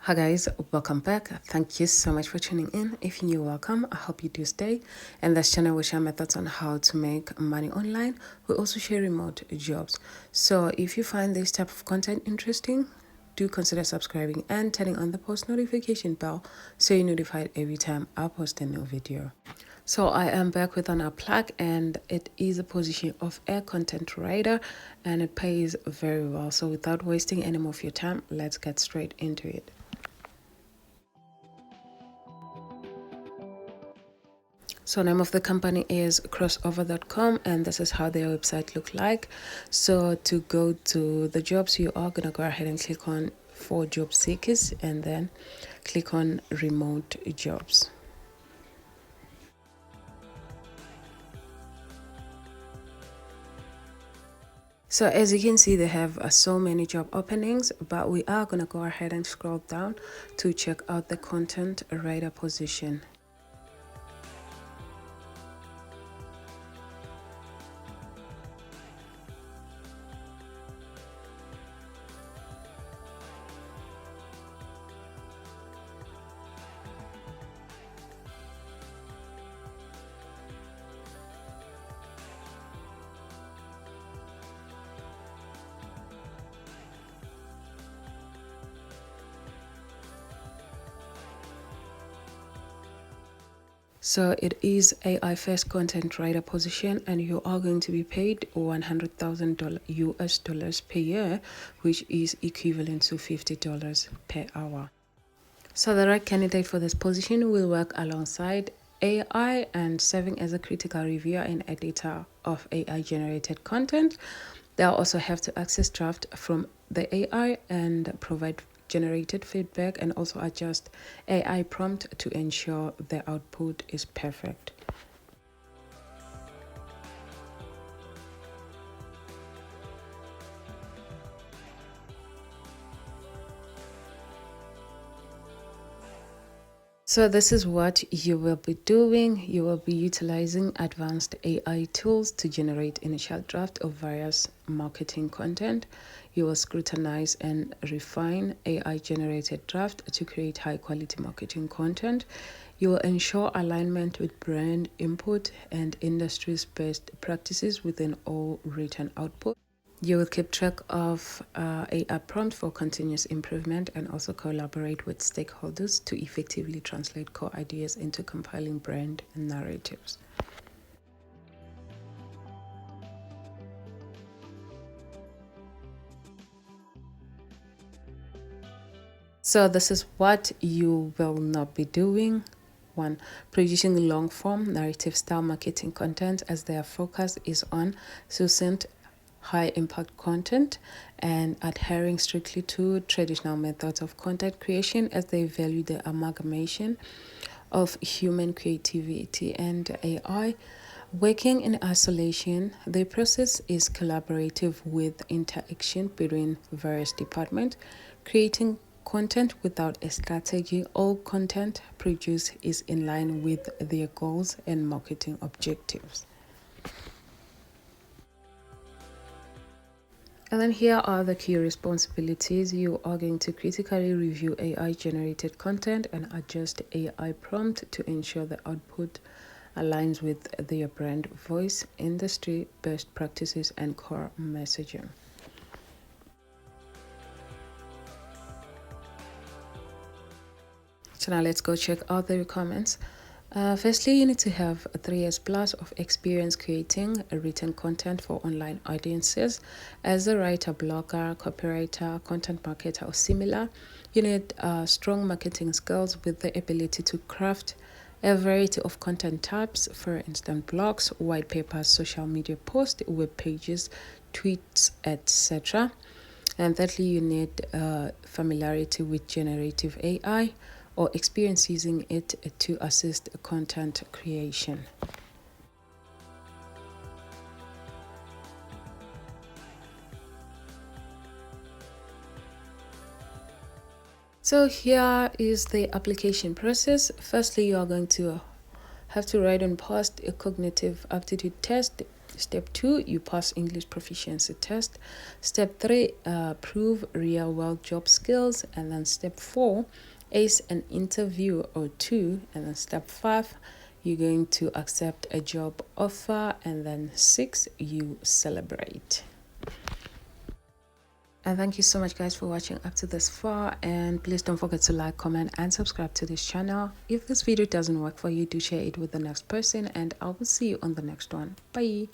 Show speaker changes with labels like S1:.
S1: Hi guys, welcome back. Thank you so much for tuning in. If you're new, welcome. I hope you do stay. And this channel will share methods on how to make money online. We also share remote jobs. So if you find this type of content interesting, do consider subscribing and turning on the post notification bell so you're notified every time I post a new video. So I am back with an plug, and it is a position of a content writer, and it pays very well. So without wasting any more of your time, let's get straight into it. So name of the company is crossover.com, and this is how their website look like. So to go to the jobs, you are gonna go ahead and click on for job seekers and then click on remote jobs. So as you can see, they have so many job openings, but we are gonna go ahead and scroll down to check out the content writer position. So it is AI first content writer position, and you are going to be paid $100,000 US dollars per year, which is equivalent to $50 per hour. So the right candidate for this position will work alongside AI and serving as a critical reviewer and editor of AI generated content. They'll also have to access draft from the AI and provide generated feedback and also adjust AI prompt to ensure the output is perfect. So this is what you will be doing. You will be utilizing advanced AI tools to generate initial draft of various marketing content. You will scrutinize and refine AI generated draft to create high quality marketing content. You will ensure alignment with brand input and industry's best practices within all written output. You will keep track of AI prompt for continuous improvement and also collaborate with stakeholders to effectively translate core ideas into compelling brand narratives. So this is what you will not be doing. 1. Producing long form narrative style marketing content, as their focus is on succinct high impact content and adhering strictly to traditional methods of content creation, as they value the amalgamation of human creativity and AI. Working in isolation, the process is collaborative with interaction between various departments. Creating content without a strategy, all content produced is in line with their goals and marketing objectives. And then here are the key responsibilities. You are going to critically review AI generated content and adjust AI prompt to ensure the output aligns with their brand voice, industry best practices, and core messaging. So now let's go check out the requirements. Firstly, you need to have 3 years plus of experience creating written content for online audiences. As a writer, blogger, copywriter, content marketer, or similar, you need strong marketing skills with the ability to craft a variety of content types, for instance, blogs, white papers, social media posts, web pages, tweets, etc. And thirdly, you need familiarity with generative AI or experience using it to assist content creation. So here is the application process. Firstly, you are going to have to write and post a cognitive aptitude test Step 2, you pass English proficiency test. Step 3, prove real world job skills. And then step 4, ace an interview or 2. And then step 5, you're going to accept a job offer. And then 6, you celebrate. And thank you so much guys for watching up to this far, and please don't forget to like, comment and subscribe to this channel. If this video doesn't work for you, do share it with the next person, and I will see you on the next one. Bye.